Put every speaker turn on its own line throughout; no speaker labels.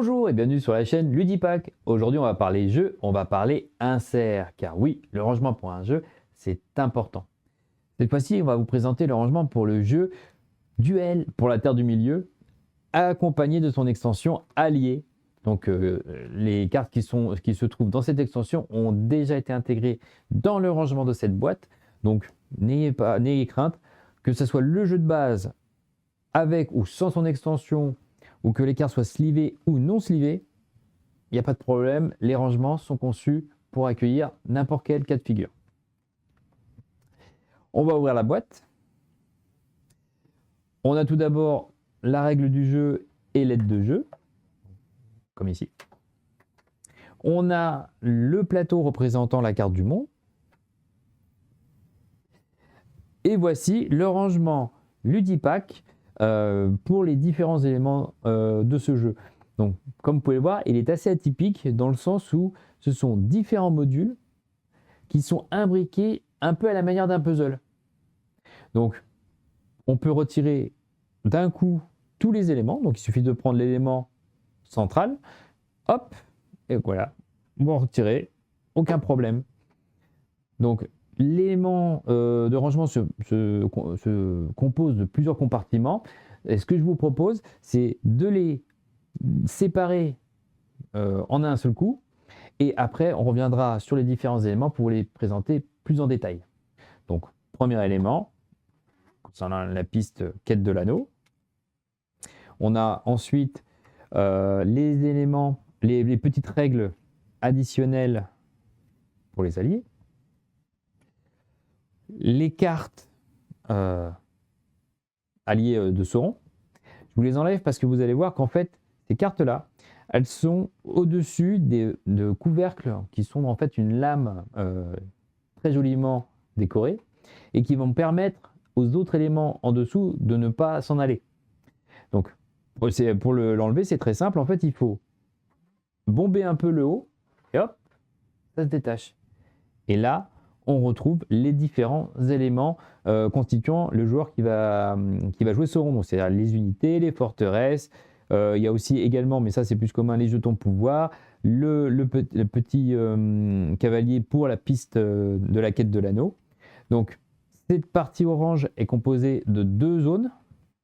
Bonjour et bienvenue sur la chaîne Ludipack. Aujourd'hui on va parler jeu, on va parler insert, car oui, le rangement pour un jeu, c'est important. Cette fois-ci, on va vous présenter le rangement pour le jeu Duel pour la Terre du Milieu, accompagné de son extension Allié. Donc les cartes qui se trouvent dans cette extension ont déjà été intégrées dans le rangement de cette boîte. Donc n'ayez crainte, que ce soit le jeu de base avec ou sans son extension, ou que les cartes soient slivées ou non slivées, il n'y a pas de problème, les rangements sont conçus pour accueillir n'importe quel cas de figure. On va ouvrir la boîte. On a tout d'abord la règle du jeu et l'aide de jeu, comme ici. On a le plateau représentant la carte du monde. Et voici le rangement Ludipack pour les différents éléments de ce jeu. Donc, comme vous pouvez le voir, il est assez atypique dans le sens où ce sont différents modules qui sont imbriqués un peu à la manière d'un puzzle. Donc, on peut retirer d'un coup tous les éléments. Donc, il suffit de prendre l'élément central, hop, et voilà, on va retirer, aucun problème. Donc, l'élément de rangement se compose de plusieurs compartiments. Et ce que je vous propose, c'est de les séparer en un seul coup. Et après, on reviendra sur les différents éléments pour les présenter plus en détail. Donc, premier élément, concernant la piste quête de l'anneau. On a ensuite les éléments, les petites règles additionnelles pour les alliés. Les cartes alliées de Sauron. Je vous les enlève parce que vous allez voir qu'en fait, ces cartes-là, elles sont au-dessus de couvercles qui sont en fait une lame très joliment décorée et qui vont permettre aux autres éléments en dessous de ne pas s'en aller. Donc, pour l'enlever, c'est très simple. En fait, il faut bomber un peu le haut et hop, ça se détache. Et là, on retrouve les différents éléments constituant le joueur qui va jouer Sauron. Donc, c'est-à-dire les unités, les forteresses. Il y a aussi également, mais ça c'est plus commun, les jetons pouvoir, le petit cavalier pour la piste de la quête de l'anneau. Donc, cette partie orange est composée de deux zones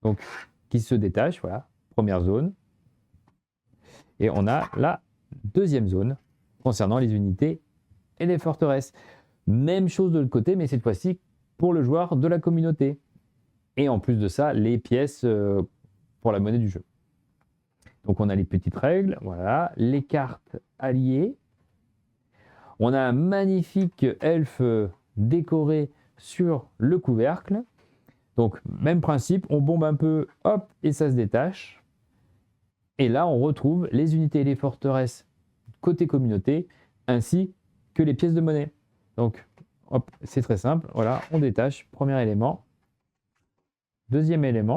donc, qui se détachent. Voilà, première zone. Et on a la deuxième zone concernant les unités et les forteresses. Même chose de l'autre côté, mais cette fois-ci pour le joueur de la communauté. Et en plus de ça, les pièces pour la monnaie du jeu. Donc on a les petites règles, voilà, les cartes alliées. On a un magnifique elfe décoré sur le couvercle. Donc même principe, on bombe un peu, hop, et ça se détache. Et là, on retrouve les unités et les forteresses côté communauté, ainsi que les pièces de monnaie. Donc, hop, c'est très simple. Voilà, on détache. Premier élément. Deuxième élément.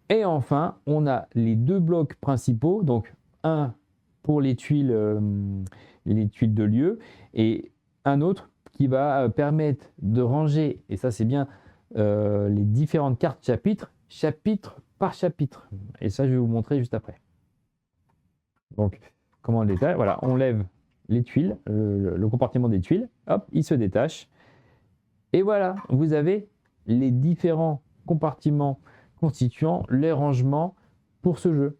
Et enfin, on a les deux blocs principaux. Donc, un pour les tuiles de lieu et un autre qui va permettre de ranger, et ça c'est bien, les différentes cartes chapitre par chapitre. Et ça, je vais vous montrer juste après. Donc, comment on le détaille? Voilà, on lève les tuiles, le compartiment des tuiles, hop, il se détache. Et voilà, vous avez les différents compartiments constituant les rangements pour ce jeu.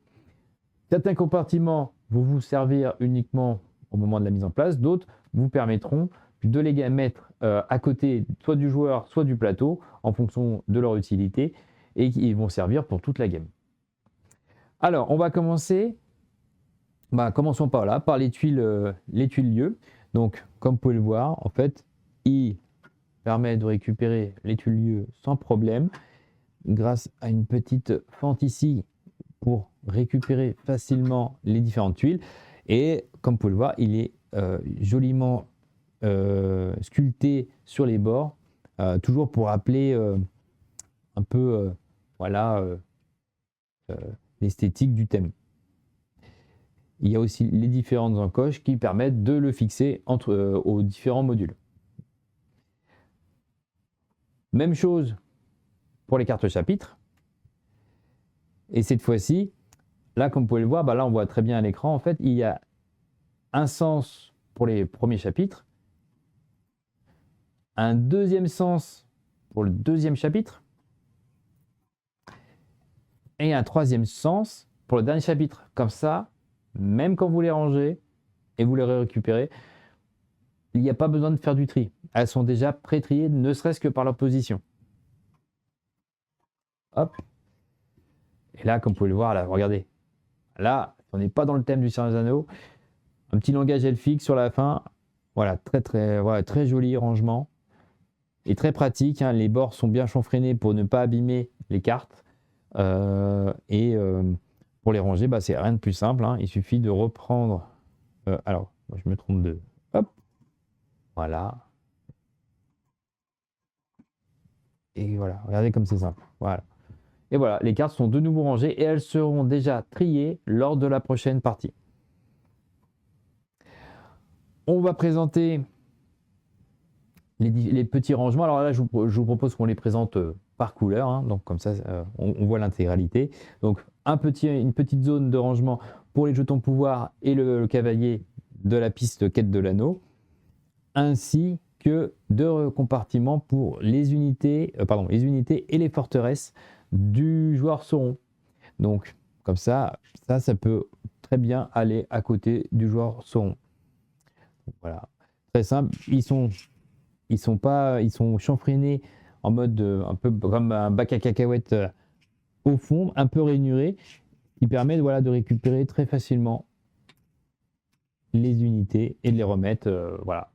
Certains compartiments vont vous servir uniquement au moment de la mise en place, d'autres vous permettront de les mettre à côté soit du joueur, soit du plateau, en fonction de leur utilité, et qui vont servir pour toute la game. Alors, on va commencer. Commençons par les tuiles lieu. Donc, comme vous pouvez le voir, en fait, il permet de récupérer les tuiles lieu sans problème, grâce à une petite fente ici pour récupérer facilement les différentes tuiles. Et comme vous pouvez le voir, il est joliment sculpté sur les bords, toujours pour rappeler un peu l'esthétique du thème. Il y a aussi les différentes encoches qui permettent de le fixer aux différents modules. Même chose pour les cartes chapitres. Et cette fois-ci, là, comme vous pouvez le voir, bah là, on voit très bien à l'écran, en fait, il y a un sens pour les premiers chapitres, un deuxième sens pour le deuxième chapitre, et un troisième sens pour le dernier chapitre. Comme ça, même quand vous les rangez et vous les récupérez, il n'y a pas besoin de faire du tri. Elles sont déjà pré-triées, ne serait-ce que par leur position. Hop. Et là, comme vous pouvez le voir, là, regardez. Là, on n'est pas dans le thème du Seigneur des Anneaux. Un petit langage elfique sur la fin. Voilà, très joli rangement. Et très pratique. Hein. Les bords sont bien chanfreinés pour ne pas abîmer les cartes. Pour les ranger, bah, c'est rien de plus simple. Hein. Il suffit de reprendre. Alors, moi, je me trompe de. Hop. Voilà. Et voilà, regardez comme c'est simple. Voilà. Et voilà, les cartes sont de nouveau rangées et elles seront déjà triées lors de la prochaine partie. On va présenter les petits rangements. Alors là, je vous propose qu'on les présente par couleur. Hein. Donc comme ça, on voit l'intégralité. Donc une petite zone de rangement pour les jetons pouvoir et le cavalier de la piste quête de l'anneau. Ainsi que deux compartiments pour les unités et les forteresses du joueur Sauron. Donc, comme ça peut très bien aller à côté du joueur Sauron. Voilà, très simple. Ils sont chanfreinés en mode un peu comme un bac à cacahuètes au fond, un peu rainuré, qui permet de récupérer très facilement les unités et de les remettre. Voilà,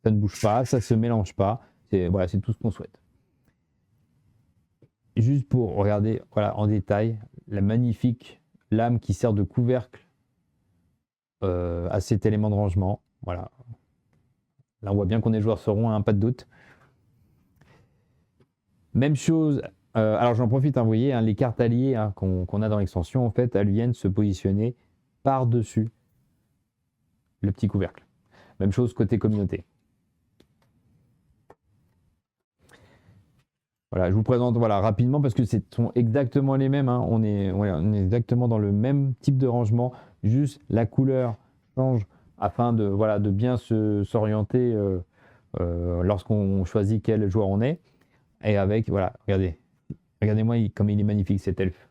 ça ne bouge pas, ça se mélange pas. C'est tout ce qu'on souhaite. Juste pour regarder en détail la magnifique lame qui sert de couvercle à cet élément de rangement. Voilà. Là, on voit bien qu'on est joueur Sauron, hein, pas de doute. Même chose. Alors, j'en profite, vous voyez, les cartes alliées qu'on a dans l'extension, en fait, elles viennent se positionner par-dessus le petit couvercle. Même chose côté communauté. Voilà, je vous présente rapidement parce que ce sont exactement les mêmes. Hein. On est exactement dans le même type de rangement. Juste la couleur change afin de bien s'orienter lorsqu'on choisit quel joueur on est. Et avec, regardez-moi comme il est magnifique cet elfe.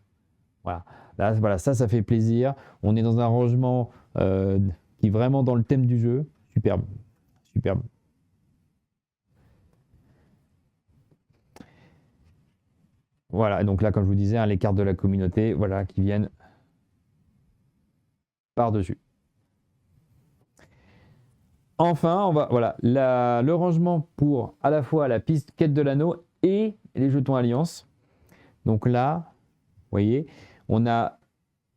Voilà, là, ça fait plaisir. On est dans un rangement qui est vraiment dans le thème du jeu. Superbe, superbe. Voilà, donc là, comme je vous disais, les cartes de la communauté, qui viennent par-dessus. Enfin, le rangement pour à la fois la piste quête de l'anneau et les jetons alliance. Donc là, vous voyez, on a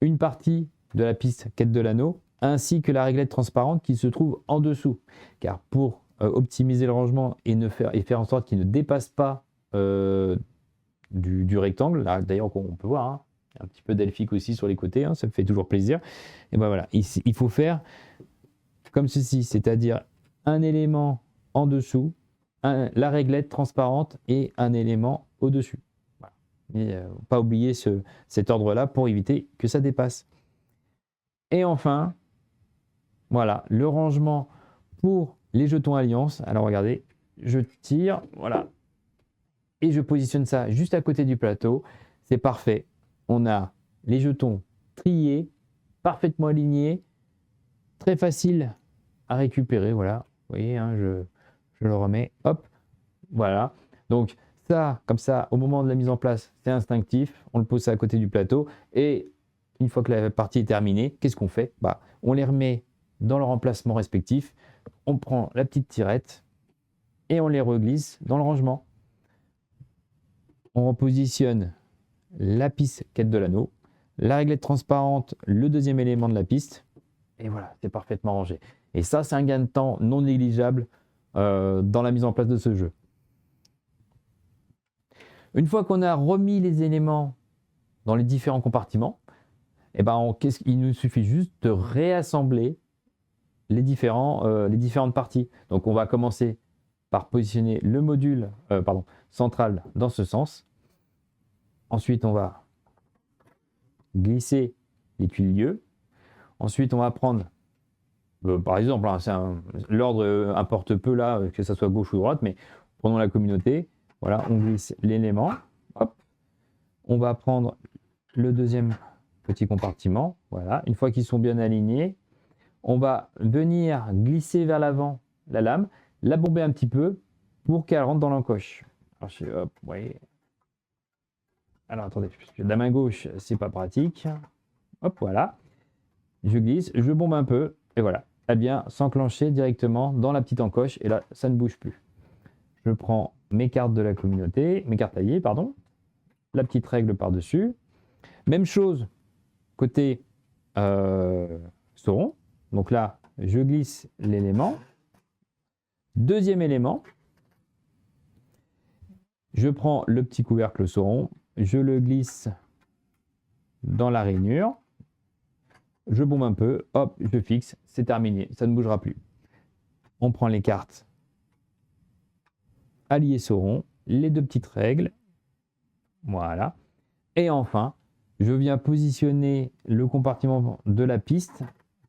une partie de la piste quête de l'anneau ainsi que la réglette transparente qui se trouve en dessous. Car pour optimiser le rangement et faire en sorte qu'il ne dépasse pas du rectangle, là d'ailleurs on peut voir, hein, un petit peu d'elfique aussi sur les côtés, hein, ça me fait toujours plaisir. Et ben voilà, il faut faire comme ceci, c'est-à-dire un élément en dessous, la réglette transparente et un élément au-dessus. Voilà. Mais pas oublier cet ordre-là pour éviter que ça dépasse. Et enfin, voilà, le rangement pour les jetons alliance. Alors regardez, je tire, voilà, et je positionne ça juste à côté du plateau. C'est parfait. On a les jetons triés, parfaitement alignés, très facile à récupérer. Voilà, vous voyez, hein, je le remets. Hop, voilà. Donc ça, comme ça, au moment de la mise en place, c'est instinctif. On le pose ça à côté du plateau. Et une fois que la partie est terminée, qu'est-ce qu'on fait? On les remet dans leur emplacement respectif. On prend la petite tirette et on les reglisse dans le rangement. On repositionne la piste quête de l'anneau, la réglette transparente, le deuxième élément de la piste, et voilà, c'est parfaitement rangé. Et ça, c'est un gain de temps non négligeable dans la mise en place de ce jeu. Une fois qu'on a remis les éléments dans les différents compartiments, il nous suffit juste de réassembler les différentes parties. Donc on va commencer par positionner le module central dans ce sens. Ensuite, on va glisser les tuiles lieux. Ensuite, on va prendre, par exemple, hein, l'ordre importe peu là, que ça soit gauche ou droite, mais prenons la communauté. Voilà, on glisse l'élément. Hop. On va prendre le deuxième petit compartiment. Voilà, une fois qu'ils sont bien alignés, on va venir glisser vers l'avant la lame, la bomber un petit peu pour qu'elle rentre dans l'encoche. Alors, hop, ouais. Alors attendez, de la main gauche, c'est pas pratique. Hop, voilà. Je glisse, je bombe un peu, et voilà. Elle vient s'enclencher directement dans la petite encoche, et là, ça ne bouge plus. Je prends mes cartes de la communauté, mes cartes taillées, pardon, la petite règle par-dessus. Même chose, côté Sauron. Donc là, je glisse l'élément. Deuxième élément, je prends le petit couvercle Sauron, je le glisse dans la rainure, je bombe un peu, hop, je fixe, c'est terminé, ça ne bougera plus. On prend les cartes alliées Sauron, les deux petites règles, voilà. Et enfin, je viens positionner le compartiment de la piste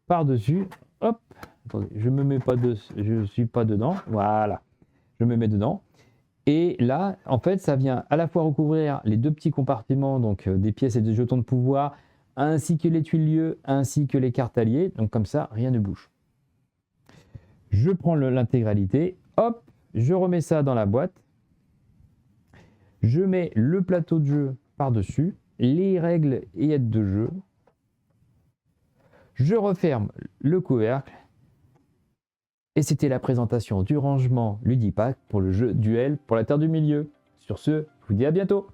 par-dessus, hop, attendez, je ne suis pas dedans, voilà, je me mets dedans. Et là, en fait, ça vient à la fois recouvrir les deux petits compartiments, donc des pièces et des jetons de pouvoir, ainsi que les tuiles lieux, ainsi que les cartes alliées. Donc comme ça, rien ne bouge. Je prends l'intégralité, hop, je remets ça dans la boîte. Je mets le plateau de jeu par-dessus, les règles et aides de jeu. Je referme le couvercle. Et c'était la présentation du rangement Ludipack pour le jeu Duel pour la Terre du Milieu. Sur ce, je vous dis à bientôt.